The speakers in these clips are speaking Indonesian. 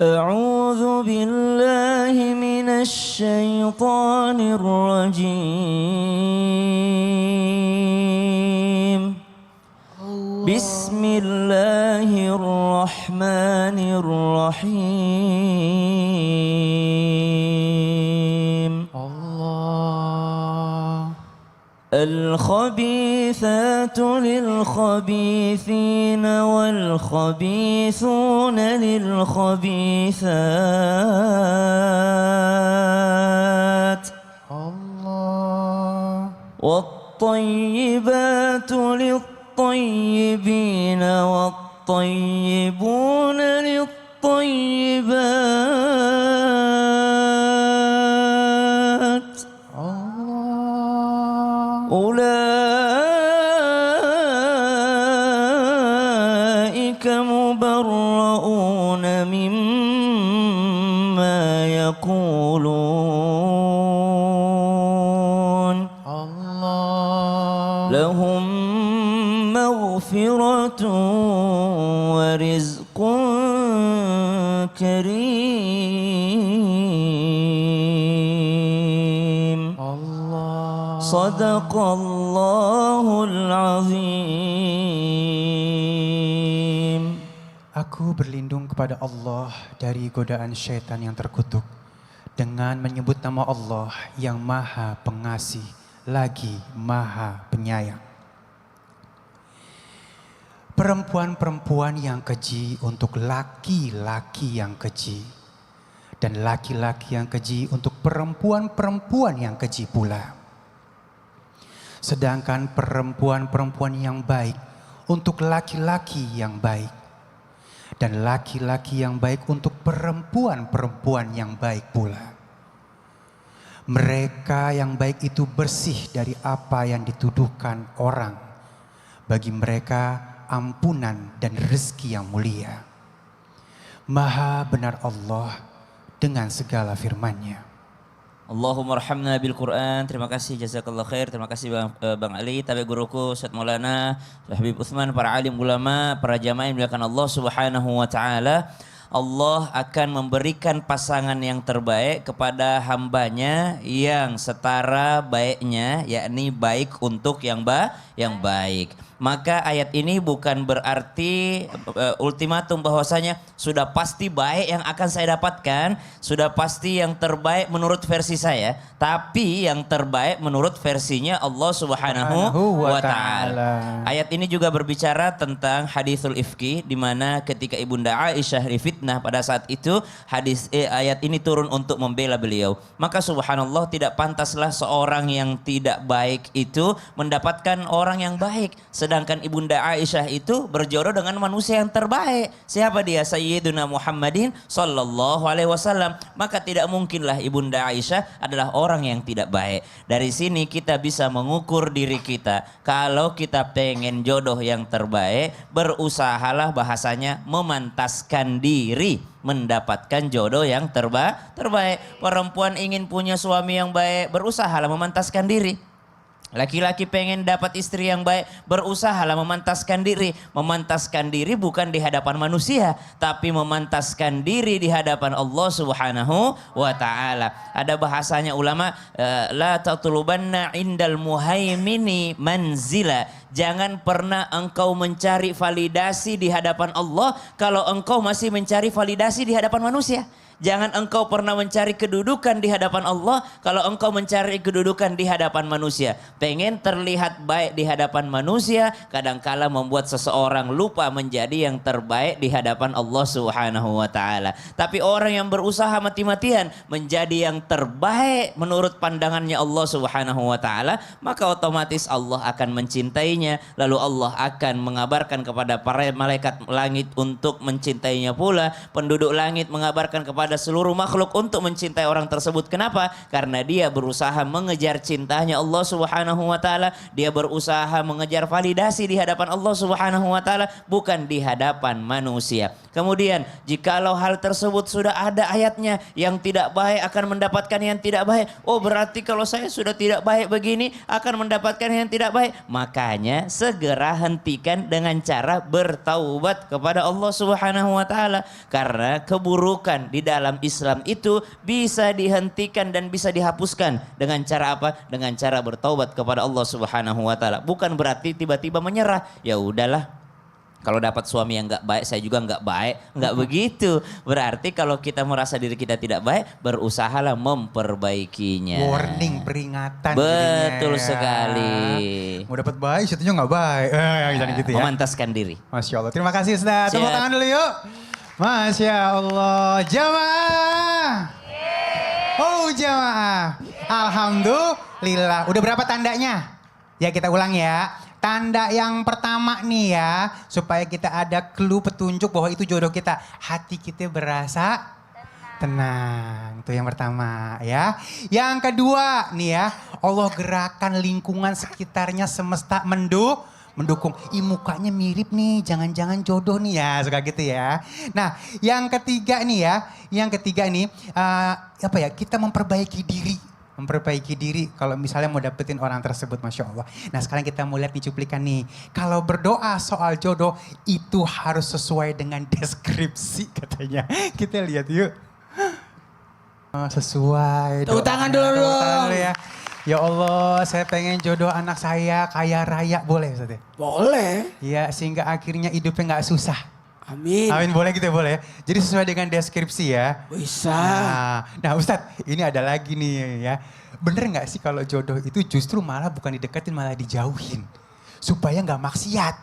أعوذ بالله من الشيطان الرجيم بسم الله الرحمن الرحيم Allah. الخبيثات للخبيثين والخبيثون للخبيثات Allah. والطيبات للطيبين والطيبون للطيبات Allah. أولئك مبرؤون مما يقولون Allah. لهم مغفرة ورزق كريم Allah. صدق الله العظيم. Aku berlindung kepada Allah dari godaan syaitan yang terkutuk dengan menyebut nama Allah yang Maha Pengasih lagi Maha Penyayang. Perempuan-perempuan yang keji untuk laki-laki yang keji, dan laki-laki yang keji untuk perempuan-perempuan yang keji pula. Sedangkan perempuan-perempuan yang baik untuk laki-laki yang baik, dan laki-laki yang baik untuk perempuan-perempuan yang baik pula. Mereka yang baik itu bersih dari apa yang dituduhkan orang. Bagi mereka ampunan dan rezeki yang mulia. Maha benar Allah dengan segala firman-Nya. Allahumma arhamna bil Quran. Terima kasih, jazakallah khair. Terima kasih Bang Ali, tabi guruku Ustaz Maulana, Habib Utsman, para alim ulama, para jamaah yang dimuliakan Allah Subhanahu wa taala. Allah akan memberikan pasangan yang terbaik kepada hambanya yang setara baiknya, yakni baik untuk yang baik. Maka ayat ini bukan berarti ultimatum bahwasanya sudah pasti baik yang akan saya dapatkan, sudah pasti yang terbaik menurut versi saya, tapi yang terbaik menurut versinya Allah Subhanahu wa taala. Ayat ini juga berbicara tentang haditsul ifki, di mana ketika Ibunda Aisyah difitnah pada saat itu ayat ini turun untuk membela beliau. Maka subhanallah, tidak pantaslah seorang yang tidak baik itu mendapatkan orang yang baik. Sedangkan Ibunda Aisyah itu berjodoh dengan manusia yang terbaik. Siapa dia? Sayyiduna Muhammadin sallallahu alaihi wasallam. Maka tidak mungkinlah Ibunda Aisyah adalah orang yang tidak baik. Dari sini kita bisa mengukur diri kita. Kalau kita pengen jodoh yang terbaik, berusahalah bahasanya memantaskan diri mendapatkan jodoh yang terbaik. Perempuan ingin punya suami yang baik, berusahalah memantaskan diri. Laki-laki pengen dapat istri yang baik, berusahalah memantaskan diri. Memantaskan diri bukan di hadapan manusia, tapi memantaskan diri di hadapan Allah Subhanahu wa taala. Ada bahasanya ulama, la tatlubanna indal muhaimini manzila. Jangan pernah engkau mencari validasi di hadapan Allah kalau engkau masih mencari validasi di hadapan manusia. Jangan engkau pernah mencari kedudukan di hadapan Allah kalau engkau mencari kedudukan di hadapan manusia. Pengen terlihat baik di hadapan manusia, kadangkala membuat seseorang lupa menjadi yang terbaik di hadapan Allah Subhanahu wa taala. Tapi orang yang berusaha mati-matian menjadi yang terbaik menurut pandangannya Allah Subhanahu wa taala, maka otomatis Allah akan mencintainya, lalu Allah akan mengabarkan kepada para malaikat langit untuk mencintainya pula. Penduduk langit mengabarkan kepada kepada seluruh makhluk untuk mencintai orang tersebut. Kenapa? Karena dia berusaha mengejar cintanya Allah Subhanahu wa taala, dia berusaha mengejar validasi di hadapan Allah Subhanahu wa taala, bukan di hadapan manusia. Kemudian, jikalau hal tersebut sudah ada ayatnya, yang tidak baik akan mendapatkan yang tidak baik. Oh, berarti kalau saya sudah tidak baik begini akan mendapatkan yang tidak baik. Makanya segera hentikan dengan cara bertaubat kepada Allah Subhanahu wa taala. Karena keburukan di dalam Islam itu bisa dihentikan dan bisa dihapuskan dengan cara apa? Dengan cara bertaubat kepada Allah Subhanahu wa taala. Bukan berarti tiba-tiba menyerah. Ya udahlah. Kalau dapat suami yang nggak baik, saya juga nggak baik. Nggak begitu. Berarti kalau kita merasa diri kita tidak baik, berusahalah memperbaikinya. Warning, peringatan. Betul jadinya ya. sekali. Mau dapat baik, situnya nggak baik. Gitu ya. Memantaskan diri. Masya Allah. Terima kasih Ustaz. Siap. Tepuk tangan dulu yuk. Masya Allah. Jamaah. Oh jamaah. Alhamdulillah. Udah berapa tandanya? Ya kita ulang ya. Tanda yang pertama nih ya, supaya kita ada clue petunjuk bahwa itu jodoh kita. Hati kita berasa tenang. Itu yang pertama ya. Yang kedua nih ya, Allah gerakan lingkungan sekitarnya semesta mendukung. Mukanya mirip nih, jangan-jangan jodoh nih ya, suka gitu ya. Nah, yang ketiga nih ya, kita memperbaiki diri kalau misalnya mau dapetin orang tersebut, Masya Allah. Nah sekarang kita mau lihat nih cuplikan nih. Kalau berdoa soal jodoh itu harus sesuai dengan deskripsi katanya. Kita lihat yuk. Sesuai. Tepuk tangan dulu dong. Ya. Ya Allah, saya pengen jodoh anak saya kaya raya, boleh Ustaz? Boleh. Ya, sehingga akhirnya hidupnya nggak susah. Amin. Amin, boleh gitu ya, boleh. Jadi sesuai dengan deskripsi ya. Bisa. Nah Ustadz, ini ada lagi nih ya. Bener nggak sih kalau jodoh itu justru malah bukan dideketin, malah dijauhin. Supaya nggak maksiat.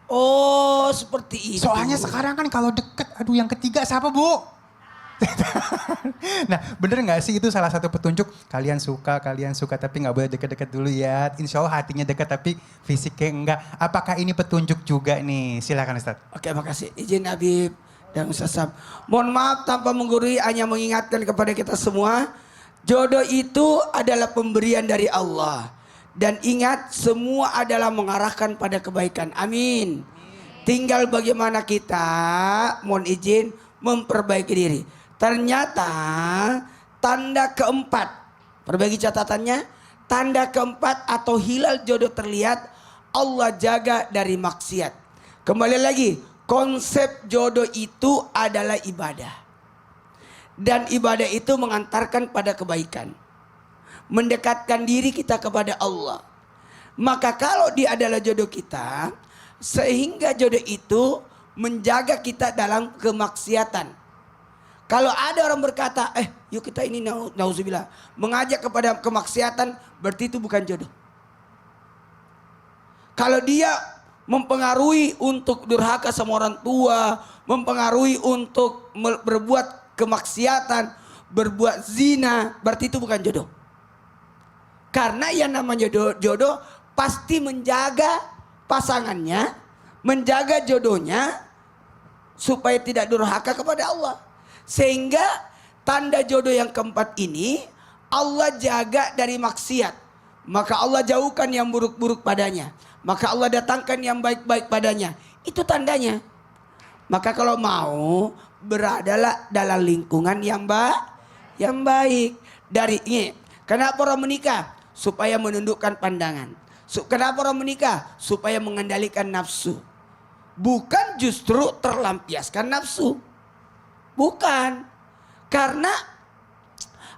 Oh, seperti itu. Soalnya sekarang kan kalau deket, aduh yang ketiga siapa Bu? Nah bener gak sih itu salah satu petunjuk, kalian suka tapi gak boleh deket-deket dulu ya. Insya Allah hatinya deket tapi fisiknya enggak. Apakah ini petunjuk juga nih? Silakan Ustaz. Oke, makasih. Izin Habib dan Ustaz Sam. Mohon maaf tanpa menggurui, hanya mengingatkan kepada kita semua. Jodoh itu adalah pemberian dari Allah. Dan ingat, semua adalah mengarahkan pada kebaikan. Amin. Tinggal bagaimana kita, mohon izin, memperbaiki diri. Ternyata tanda keempat, perbaiki catatannya, tanda keempat atau hilal jodoh terlihat, Allah jaga dari maksiat. Kembali lagi, konsep jodoh itu adalah ibadah. Dan ibadah itu mengantarkan pada kebaikan. Mendekatkan diri kita kepada Allah. Maka kalau dia adalah jodoh kita, sehingga jodoh itu menjaga kita dalam kemaksiatan. Kalau ada orang berkata, yuk kita ini nauzubillah, mengajak kepada kemaksiatan, berarti itu bukan jodoh. Kalau dia mempengaruhi untuk durhaka sama orang tua, mempengaruhi untuk berbuat kemaksiatan, berbuat zina, berarti itu bukan jodoh. Karena yang namanya jodoh pasti menjaga pasangannya, menjaga jodohnya supaya tidak durhaka kepada Allah. Sehingga tanda jodoh yang keempat ini Allah jaga dari maksiat. Maka Allah jauhkan yang buruk-buruk padanya. Maka Allah datangkan yang baik-baik padanya. Itu tandanya. Maka kalau mau beradalah dalam lingkungan yang baik. Dari ini, kenapa orang menikah? Supaya menundukkan pandangan. Kenapa orang menikah? Supaya mengendalikan nafsu. Bukan justru terlampiaskan nafsu. Bukan. Karena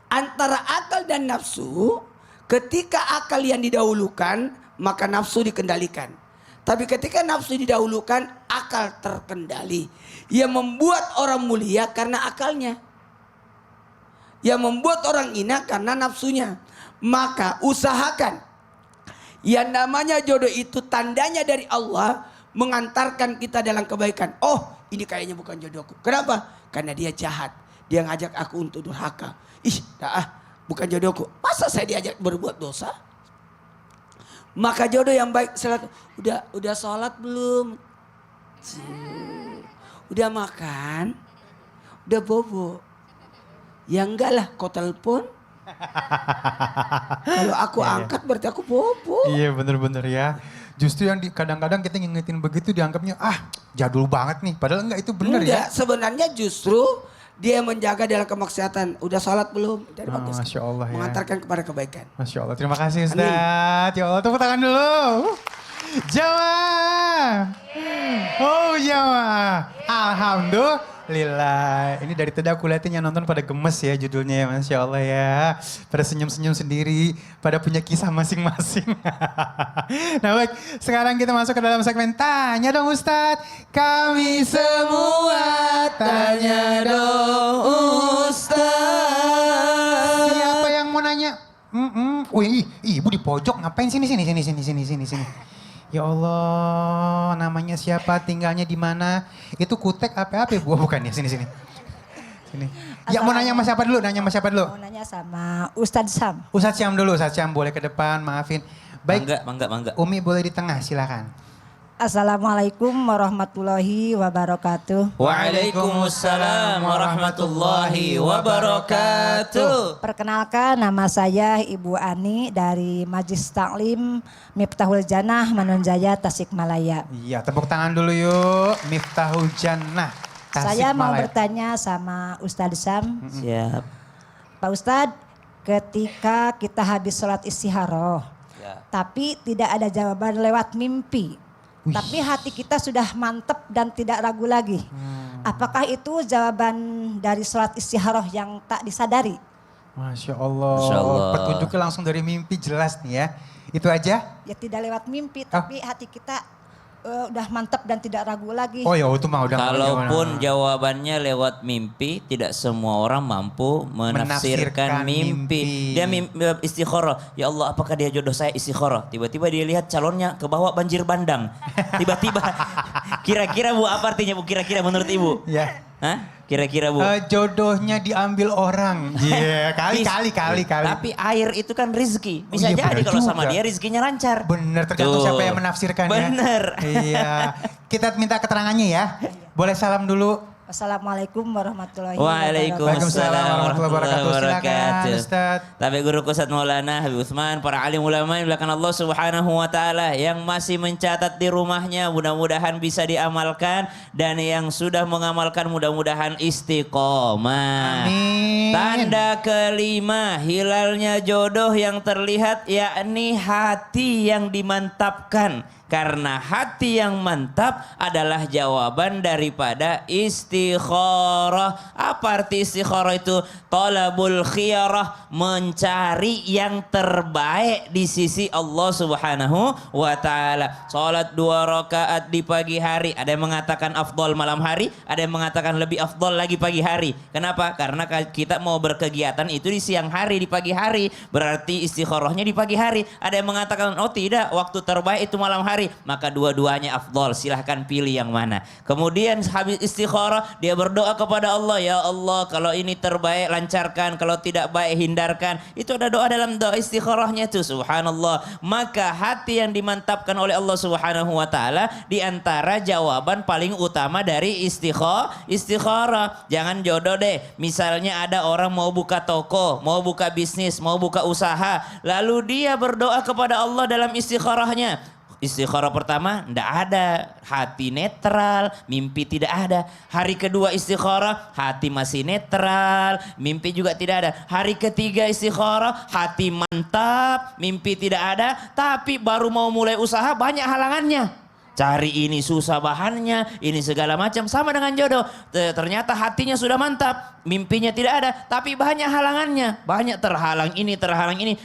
antara akal dan nafsu, ketika akal yang didahulukan, maka nafsu dikendalikan. Tapi ketika nafsu didahulukan, akal terkendali. Yang membuat orang mulia karena akalnya. Yang membuat orang hina karena nafsunya. Maka usahakan. Yang namanya jodoh itu tandanya dari Allah, mengantarkan kita dalam kebaikan. Oh, ini kayaknya bukan jodohku. Kenapa? Karena dia jahat. Dia ngajak aku untuk durhaka. Bukan jodohku. Masa saya diajak berbuat dosa? Maka jodoh yang baik, udah sholat belum? Udah makan? Udah bobo? Ya enggak lah, kau telepon. Kalau aku angkat berarti aku bobo. Iya bener-bener ya. Justru yang kadang-kadang kita ngingetin begitu dianggapnya jadul banget nih. Padahal enggak, itu bener Enggak, ya. sebenarnya justru dia menjaga dalam kemaksiatan. Udah sholat belum? Dari bagus. Masya Allah ya. Mengantarkan kepada kebaikan. Masya Allah, terima kasih Ustadz. Ya Allah, tepuk tangan dulu. Jamaah. Oh jamaah. Alhamdulillah. Ini dari tadi aku liatin yang nonton pada gemes ya judulnya ya. Masya Allah ya. Pada senyum-senyum sendiri. Pada punya kisah masing-masing. Nah baik, sekarang kita masuk ke dalam segmen Tanya Dong Ustadz. Kami semua tanya dong Ustadz. Siapa yang mau nanya? Wih, ibu di pojok ngapain sini. Ya Allah, namanya siapa, tinggalnya di mana? Itu Kutek apa Bu? Bukan ya, sini. Sini. Ya mau nanya sama siapa dulu? Mau nanya sama Ustadz Sam. Ustadz Syam boleh ke depan, maafin. Baik, Mangga. Umi boleh di tengah, silakan. Assalamualaikum warahmatullahi wabarakatuh. Waalaikumsalam warahmatullahi wabarakatuh. Perkenalkan, nama saya Ibu Ani dari Majlis Taklim Miftahul Jannah Manunjaya Tasikmalaya. Iya, tepuk tangan dulu yuk. Miftahul Jannah. Saya mau Tasikmalaya. bertanya sama Ustadz Sam. Siap. Pak Ustadz, ketika kita habis sholat istikharah, Ya. tapi tidak ada jawaban lewat mimpi. Tapi hati kita sudah mantap dan tidak ragu lagi. Apakah itu jawaban dari sholat istikharah yang tak disadari? Masya Allah. Masya Allah. Petunjuknya langsung dari mimpi jelas nih ya. Itu aja? Ya tidak lewat mimpi, tapi hati kita udah mantap dan tidak ragu lagi. Oh ya itu mah udah. Kalaupun jawabannya lewat mimpi, tidak semua orang mampu menafsirkan Menafsirkan mimpi. mimpi. Dia istikharah, ya Allah apakah dia jodoh saya istikharah? Tiba-tiba dia lihat calonnya ke bawah banjir bandang. Tiba-tiba, kira-kira Bu apa artinya Bu? Kira-kira menurut Ibu? Ya. Hah? Kira-kira Bu? Jodohnya diambil orang. Iya, kali. Tapi air itu kan rezeki. Bisa Oh iya, jadi benar kalau sama juga. dia rezekinya lancar. Bener, tergantung Tuh. siapa yang menafsirkan ya. Bener. Iya. Kita minta keterangannya ya. Boleh salam dulu. Assalamualaikum warahmatullahi wabarakatuh. Waalaikumsalam warahmatullahi wabarakatuh. Silakan Ustaz. Tapi guruku Ustaz Maulana Habib Utsman, para alim ulama yang dimuliakan Allah Subhanahu wa taala yang masih mencatat di rumahnya mudah-mudahan bisa diamalkan dan yang sudah mengamalkan mudah-mudahan istiqomah. Amin. Tanda kelima hilalnya jodoh yang terlihat yakni hati yang dimantapkan. Karena hati yang mantap adalah jawaban daripada istikharah. Apa arti istikharah itu? Talabul khiyarah, mencari yang terbaik di sisi Allah Subhanahu wa taala. Salat 2 rakaat di pagi hari, ada yang mengatakan afdal malam hari, ada yang mengatakan lebih afdal lagi pagi hari. Kenapa? Karena kita mau berkegiatan itu di siang hari, di pagi hari. Berarti istikharahnya di pagi hari. Ada yang mengatakan, oh tidak, waktu terbaik itu malam hari. Maka dua-duanya afdol, silahkan pilih yang mana. Kemudian habis istikharah dia berdoa kepada Allah, ya Allah kalau ini terbaik lancarkan, kalau tidak baik hindarkan. Itu ada doa dalam doa istikharahnya itu, subhanallah. Maka hati yang dimantapkan oleh Allah Subhanahu wa taala di antara jawaban paling utama dari istikharah. Jangan jodoh deh. Misalnya ada orang mau buka toko, mau buka bisnis, mau buka usaha, lalu dia berdoa kepada Allah dalam istikharahnya. Istikharah pertama tidak ada, hati netral, mimpi tidak ada. Hari kedua istikharah, hati masih netral, mimpi juga tidak ada. Hari ketiga istikharah, hati mantap, mimpi tidak ada, tapi baru mau mulai usaha banyak halangannya. Cari ini susah bahannya, ini segala macam, sama dengan jodoh. Ternyata hatinya sudah mantap, mimpinya tidak ada, tapi banyak halangannya. Banyak terhalang ini.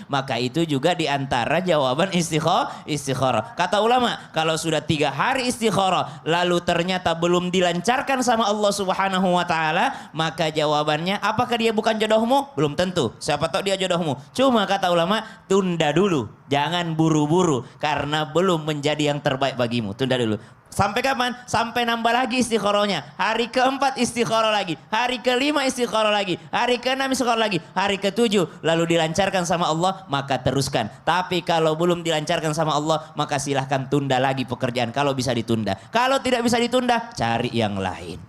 Maka itu juga diantara jawaban istikharah. Kata ulama, kalau sudah 3 hari istikharah, lalu ternyata belum dilancarkan sama Allah Subhanahu wa taala, maka jawabannya, apakah dia bukan jodohmu? Belum tentu. Siapa tahu dia jodohmu. Cuma kata ulama, tunda dulu. Jangan buru-buru karena belum menjadi yang terbaik bagimu. Tunda dulu. Sampai kapan? Sampai nambah lagi istikharahnya. Hari keempat istikharah lagi. Hari kelima istikharah lagi. Hari keenam istikharah lagi. Hari ketujuh lalu dilancarkan sama Allah, maka teruskan. Tapi kalau belum dilancarkan sama Allah, maka silahkan tunda lagi pekerjaan. Kalau bisa ditunda. Kalau tidak bisa ditunda, cari yang lain.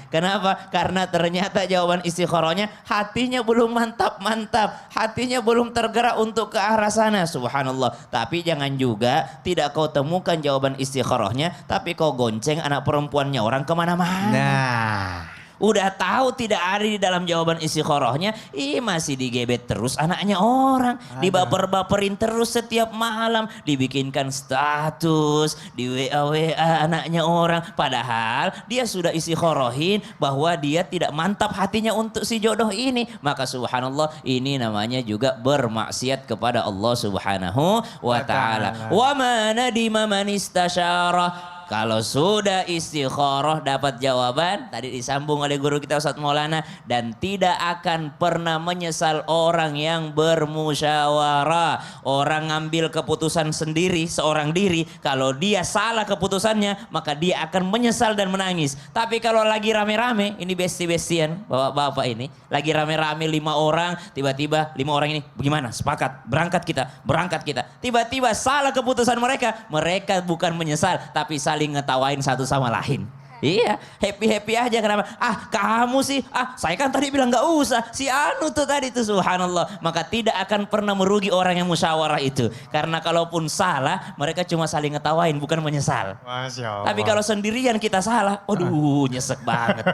Kenapa? Karena ternyata jawaban istikharahnya hatinya belum mantap-mantap, hatinya belum tergerak untuk ke arah sana. Subhanallah. Tapi jangan juga tidak kau temukan jawaban istikharahnya, tapi kau gonceng anak perempuannya orang kemana-mana. Nah, Udah tahu tidak ada di dalam jawaban istikharahnya, masih digebet terus anaknya orang, dibaper-baperin terus setiap malam, dibikinkan status, di WA anaknya orang, padahal dia sudah istikharahin bahwa dia tidak mantap hatinya untuk si jodoh ini. Maka subhanallah, ini namanya juga bermaksiat kepada Allah Subhanahu wa taala. Wa ma nadima man istasyara. Kalau sudah istikharah dapat jawaban, tadi disambung oleh guru kita Ustaz Maulana, dan tidak akan pernah menyesal orang yang bermusyawarah. Orang ngambil keputusan sendiri seorang diri, kalau dia salah keputusannya maka dia akan menyesal dan menangis. Tapi kalau lagi rame-rame, ini besti-bestian bapak-bapak ini, lagi rame-rame 5 orang, tiba-tiba 5 orang ini bagaimana? Sepakat, berangkat kita. Tiba-tiba salah keputusan mereka bukan menyesal, tapi saling ngetawain satu sama lain. Iya, happy aja. Kenapa? Kamu sih, saya kan tadi bilang gak usah. Si Anu tuh tadi tuh, subhanallah. Maka tidak akan pernah merugi orang yang musyawarah itu. Karena kalaupun salah, mereka cuma saling ngetawain, bukan menyesal. Masya Allah. Tapi kalau sendirian kita salah, aduh nyesek banget.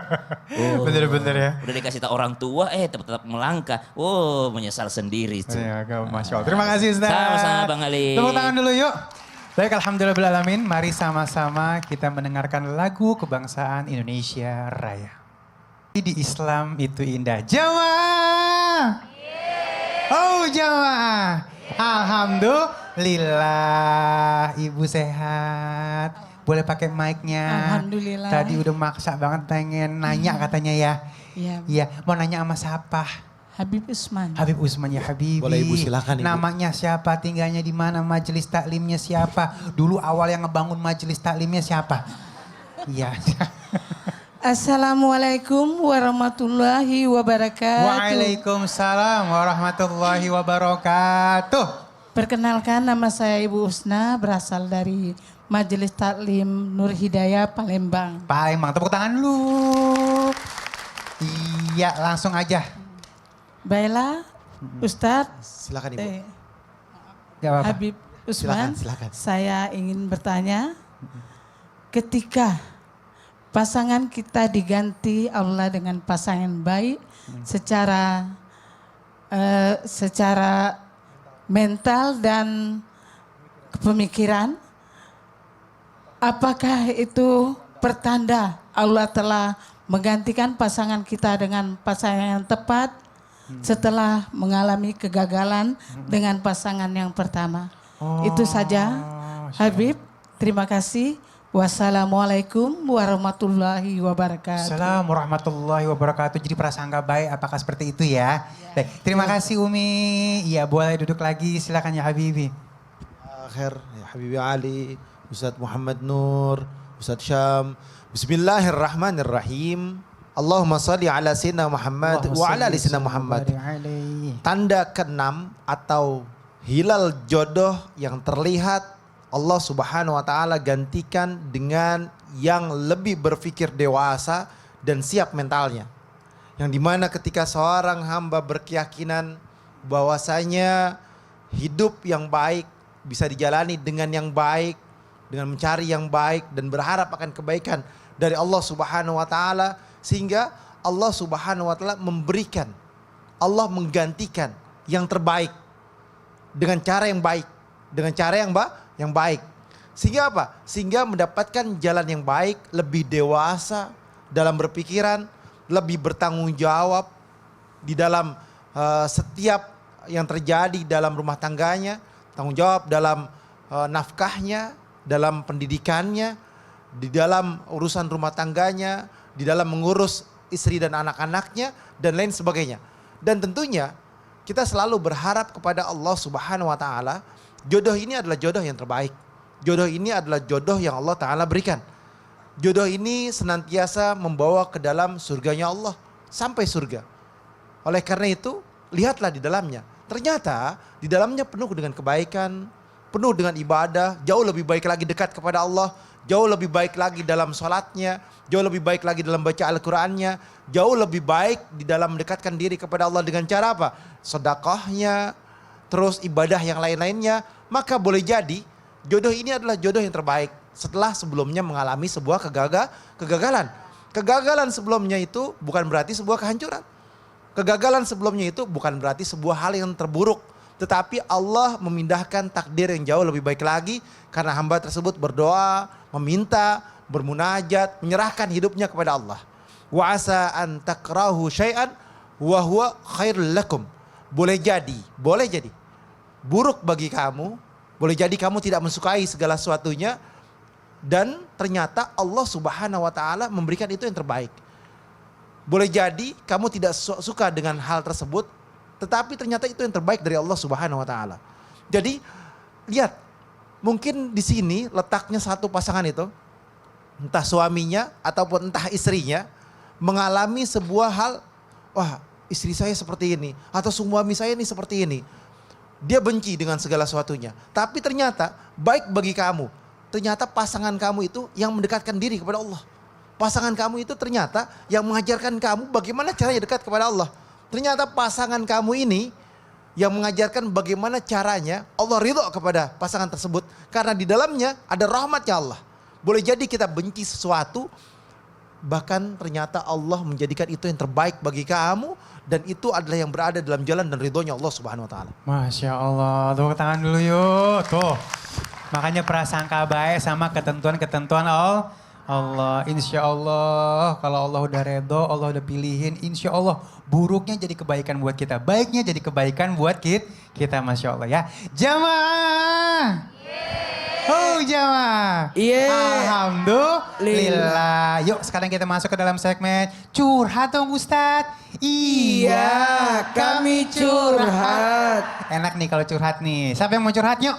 Bener-bener ya. Udah dikasih tahu orang tua, tetap melangkah. Menyesal sendiri tuh. Ya, Masya Allah. Terima kasih Ustaz. Sama-sama Bang Ali. Tepuk tangan dulu yuk. Baik, alhamdulillahirrahmanirrahim. Mari sama-sama kita mendengarkan lagu kebangsaan Indonesia Raya. Di Islam itu indah. Jawa. Oh Jawa. Alhamdulillah. Ibu sehat. Boleh pakai mic-nya. Alhamdulillah. Tadi udah maksa banget pengen nanya katanya ya. Iya. Iya, mau nanya sama siapa? Habib Usman. Habib Usman ya Habibi. Boleh Ibu, silakan Ibu. Namanya siapa, tinggalnya di mana, majelis taklimnya siapa? Dulu awal yang ngebangun majelis taklimnya siapa? Iya. Assalamualaikum warahmatullahi wabarakatuh. Waalaikumsalam warahmatullahi wabarakatuh. Perkenalkan, nama saya Ibu Usna, berasal dari Majelis Taklim Nur Hidayah Palembang. Palembang, tepuk tangan lu. Iya, langsung aja. Baiklah, Ustadz Silakan Ibu. Gak apa-apa. Habib Usman, Silakan. saya ingin bertanya, ketika pasangan kita diganti Allah dengan pasangan baik secara mental dan pemikiran, apakah itu pertanda Allah telah menggantikan pasangan kita dengan pasangan yang tepat setelah mengalami kegagalan dengan pasangan yang pertama? Itu saja, Habib. Terima kasih. Wassalamualaikum warahmatullahi wabarakatuh. Assalamualaikum warahmatullahi wabarakatuh. Jadi prasangka baik, apakah seperti itu ya? Baik, terima kasih Umi. Iya, boleh duduk lagi, silakan ya Habibi. Akhir, ya Habibi Ali, Ustadz Muhammad Nur, Ustadz Syam. Bismillahirrahmanirrahim. Allahumma salli ala sayyidina Muhammad wa ala ali sayyidina Muhammad. Tanda keenam atau hilal jodoh yang terlihat, Allah Subhanahu wa taala gantikan dengan yang lebih berpikir dewasa dan siap mentalnya. Yang dimana ketika seorang hamba berkeyakinan bahwasanya hidup yang baik bisa dijalani dengan yang baik, dengan mencari yang baik dan berharap akan kebaikan dari Allah Subhanahu wa taala, sehingga Allah Subhanahu wa taala memberikan, Allah menggantikan yang terbaik dengan cara yang baik, dengan cara yang baik. Sehingga apa? Sehingga mendapatkan jalan yang baik, lebih dewasa dalam berpikiran, lebih bertanggung jawab di dalam setiap yang terjadi dalam rumah tangganya, tanggung jawab dalam nafkahnya, dalam pendidikannya, di dalam urusan rumah tangganya, di dalam mengurus istri dan anak-anaknya dan lain sebagainya. Dan tentunya kita selalu berharap kepada Allah Subhanahu wa taala, jodoh ini adalah jodoh yang terbaik. Jodoh ini adalah jodoh yang Allah taala berikan. Jodoh ini senantiasa membawa ke dalam surganya Allah sampai surga. Oleh karena itu, lihatlah di dalamnya. Ternyata di dalamnya penuh dengan kebaikan, penuh dengan ibadah, jauh lebih baik lagi dekat kepada Allah, jauh lebih baik lagi dalam sholatnya, jauh lebih baik lagi dalam baca Al-Qur'annya, jauh lebih baik di dalam mendekatkan diri kepada Allah dengan cara apa? Sedekahnya, terus ibadah yang lain-lainnya, maka boleh jadi jodoh ini adalah jodoh yang terbaik setelah sebelumnya mengalami sebuah kegagalan. Kegagalan sebelumnya itu bukan berarti sebuah kehancuran. Kegagalan sebelumnya itu bukan berarti sebuah hal yang terburuk. Tetapi Allah memindahkan takdir yang jauh lebih baik lagi karena hamba tersebut berdoa, meminta, bermunajat, menyerahkan hidupnya kepada Allah. Wa asa an takrahu syai'an wa huwa khairul lakum. Boleh jadi buruk bagi kamu, boleh jadi kamu tidak mensukai segala sesuatunya dan ternyata Allah Subhanahu wa taala memberikan itu yang terbaik. Boleh jadi kamu tidak suka dengan hal tersebut, tetapi ternyata itu yang terbaik dari Allah Subhanahu wa taala. Jadi lihat, mungkin di sini letaknya satu pasangan itu, entah suaminya ataupun entah istrinya, mengalami sebuah hal, wah istri saya seperti ini, atau suami saya ini seperti ini. Dia benci dengan segala sesuatunya. Tapi ternyata baik bagi kamu. Ternyata pasangan kamu itu yang mendekatkan diri kepada Allah. Pasangan kamu itu ternyata yang mengajarkan kamu bagaimana caranya dekat kepada Allah. Ternyata pasangan kamu ini yang mengajarkan bagaimana caranya Allah ridho kepada pasangan tersebut. Karena di dalamnya ada rahmatnya Allah. Boleh jadi kita benci sesuatu, bahkan ternyata Allah menjadikan itu yang terbaik bagi kamu. Dan itu adalah yang berada dalam jalan dan ridhonya Allah Subhanahu wa taala. Masya Allah, tepuk tangan dulu yuk. Tuh, makanya prasangka baik sama ketentuan-ketentuan Allah. Insya Allah kalau Allah udah redho, Allah udah pilihin, insya Allah buruknya jadi kebaikan buat kita. Baiknya jadi kebaikan buat kita, Masya Allah ya. Jamaah. Oh jamaah. Alhamdulillah. Yuk sekarang kita masuk ke dalam segmen curhat dong Ustadz. Iya, kami curhat. Enak nih kalau curhat nih. Siapa yang mau curhat yuk?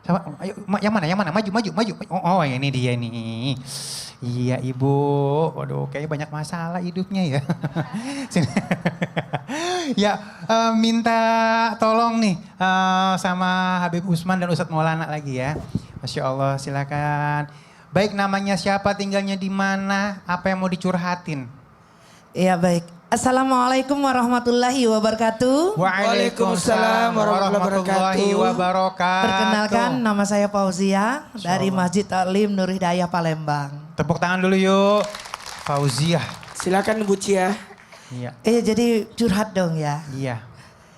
Siapa? Ayo, yang mana? Maju. Oh ini dia nih. Iya ibu. Waduh kayaknya banyak masalah hidupnya ya. Sini. Ya minta tolong nih sama Habib Usman dan Ustadz Maulana lagi ya. Masya Allah silakan. Baik namanya siapa, tinggalnya di mana, apa yang mau dicurhatin? Iya baik. Assalamualaikum warahmatullahi wabarakatuh. Waalaikumsalam warahmatullahi wabarakatuh. Perkenalkan nama saya Fauzia dari Masjid Taklim Nur Hidayah Palembang. Tepuk tangan dulu yuk. Fauziah. Silakan Bu Cia. Iya. Jadi curhat dong ya. Iya.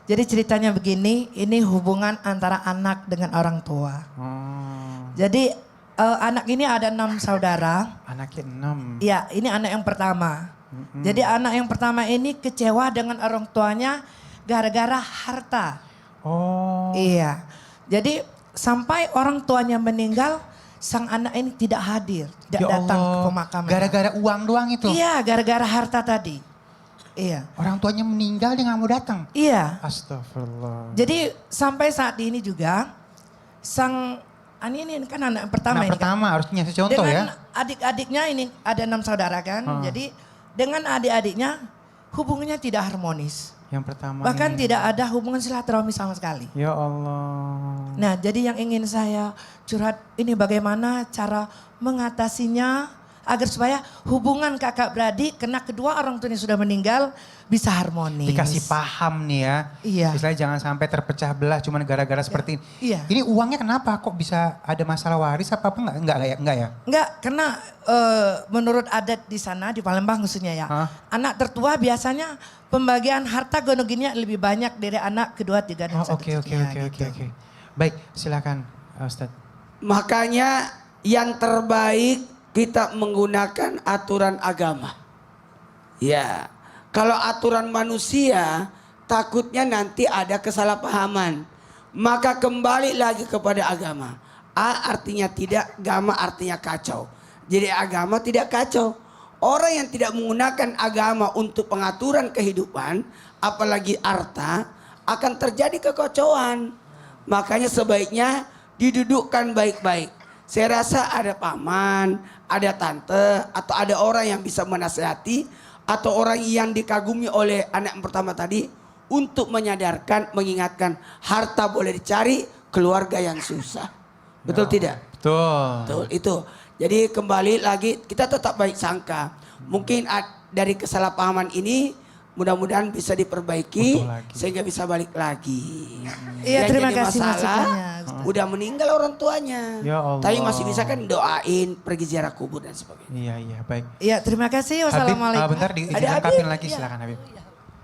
Jadi ceritanya begini, ini hubungan antara anak dengan orang tua. Jadi anak ini ada 6 saudara. Anaknya 6. Iya, ini anak yang pertama. Jadi anak yang pertama ini kecewa dengan orang tuanya gara-gara harta. Oh. Iya. Jadi sampai orang tuanya meninggal, sang anak ini tidak hadir, tidak datang ke pemakaman. Gara-gara uang doang itu? Iya, gara-gara harta tadi. Iya. Orang tuanya meninggal dia gak mau datang? Iya. Astagfirullah. Jadi sampai saat ini juga, ini kan anak pertama anak ini pertama kan. harus ngasih contoh dengan ya. adik-adiknya ini ada 6 saudara kan. Jadi dengan adik-adiknya hubungannya tidak harmonis. Yang pertama Bahkan ini. tidak ada hubungan silaturahmi sama sekali. Ya Allah. Nah jadi yang ingin saya curhat ini bagaimana cara mengatasinya agar supaya hubungan kakak beradik karena kedua orang tuanya sudah meninggal bisa harmonis. Dikasih paham nih ya. Iya. Istilahnya jangan sampai terpecah belah cuman gara-gara seperti ini. Iya. Ini uangnya kenapa kok bisa ada masalah waris apa enggak ya? Enggak, karena menurut adat di sana di Palembang khususnya ya. Anak tertua biasanya pembagian harta gonoginnya lebih banyak dari anak kedua, tiga dan Oke. Baik, silakan Ustadz. Makanya yang terbaik kita menggunakan aturan agama. Ya, kalau aturan manusia takutnya nanti ada kesalahpahaman. Maka kembali lagi kepada agama. A artinya tidak, agama artinya kacau. Jadi agama tidak kacau. Orang yang tidak menggunakan agama untuk pengaturan kehidupan, apalagi harta, akan terjadi kekacauan. Makanya sebaiknya didudukkan baik-baik. Saya rasa ada paman, ada tante, atau ada orang yang bisa menasihati, atau orang yang dikagumi oleh anak yang pertama tadi, untuk menyadarkan, mengingatkan, harta boleh dicari, keluarga yang susah. Betul tidak? Betul. Betul, itu. Jadi kembali lagi kita tetap baik sangka. Mungkin dari kesalahpahaman ini mudah-mudahan bisa diperbaiki Utuh lagi. sehingga bisa balik lagi. Iya, Yang terima jadi kasih masalah, masukannya, udah meninggal orang tuanya. Ya Allah. Tapi masih bisa kan doain, pergi ziarah kubur dan sebagainya. Iya, iya, baik. Iya, terima kasih. Habib, Wassalamualaikum. bentar diizin Ada lengkapin Habib? lagi, Iya. silakan Habib.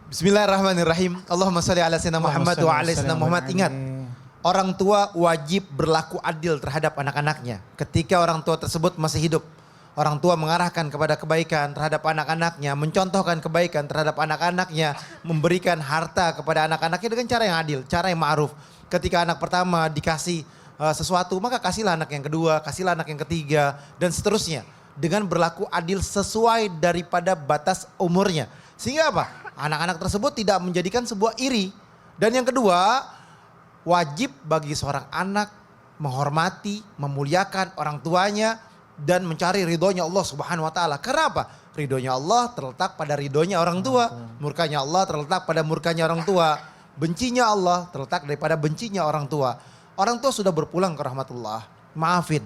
Bismillahirrahmanirrahim. Allahumma sholli ala sayyidina Muhammad wa ala sayyidina Muhammad. Ingat, orang tua wajib berlaku adil terhadap anak-anaknya. Ketika orang tua tersebut masih hidup, orang tua mengarahkan kepada kebaikan terhadap anak-anaknya, mencontohkan kebaikan terhadap anak-anaknya, memberikan harta kepada anak-anaknya dengan cara yang adil, cara yang ma'ruf. Ketika anak pertama dikasih sesuatu, maka kasihlah anak yang kedua, kasihlah anak yang ketiga, dan seterusnya. Dengan berlaku adil sesuai daripada batas umurnya. Sehingga apa? Anak-anak tersebut tidak menjadikan sebuah iri. Dan yang kedua, wajib bagi seorang anak menghormati, memuliakan orang tuanya dan mencari ridhonya Allah Subhanahu wa taala. Kenapa? Ridhonya Allah terletak pada ridhonya orang tua, murkanya Allah terletak pada murkanya orang tua, bencinya Allah terletak daripada bencinya orang tua. Orang tua sudah berpulang ke rahmatullah. Maafin.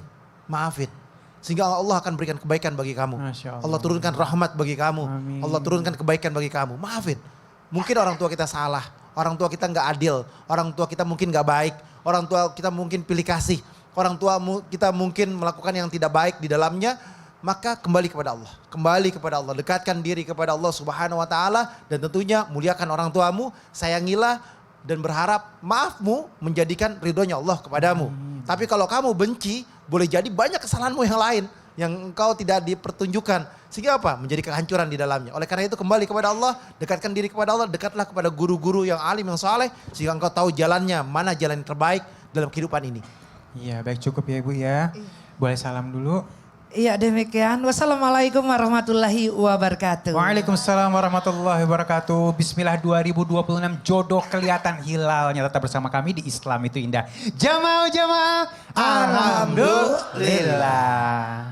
Sehingga Allah akan berikan kebaikan bagi kamu. Masya Allah. Allah turunkan rahmat bagi kamu. Amin. Allah turunkan kebaikan bagi kamu. Maafin. Mungkin orang tua kita salah. Orang tua kita nggak adil. Orang tua kita mungkin nggak baik. Orang tua kita mungkin pilih kasih. Orang tua kita mungkin melakukan yang tidak baik di dalamnya. Maka kembali kepada Allah. Kembali kepada Allah. Dekatkan diri kepada Allah Subhanahu wa taala. Dan tentunya muliakan orang tuamu. Sayangilah dan berharap maafmu menjadikan ridhonya Allah kepadamu. Tapi kalau kamu benci, boleh jadi banyak kesalahanmu yang lain yang engkau tidak dipertunjukkan. Sehingga apa? Menjadi kehancuran di dalamnya. Oleh karena itu kembali kepada Allah, dekatkan diri kepada Allah, dekatlah kepada guru-guru yang alim, yang saleh, sehingga engkau tahu jalannya, mana jalan yang terbaik dalam kehidupan ini. Iya, baik, cukup ya Ibu ya. Boleh salam dulu. Iya, demikian. Wassalamualaikum warahmatullahi wabarakatuh. Waalaikumsalam warahmatullahi wabarakatuh. Bismillah 2026, jodoh kelihatan hilalnya. Tetap bersama kami di Islam itu Indah. Jamaah, Alhamdulillah.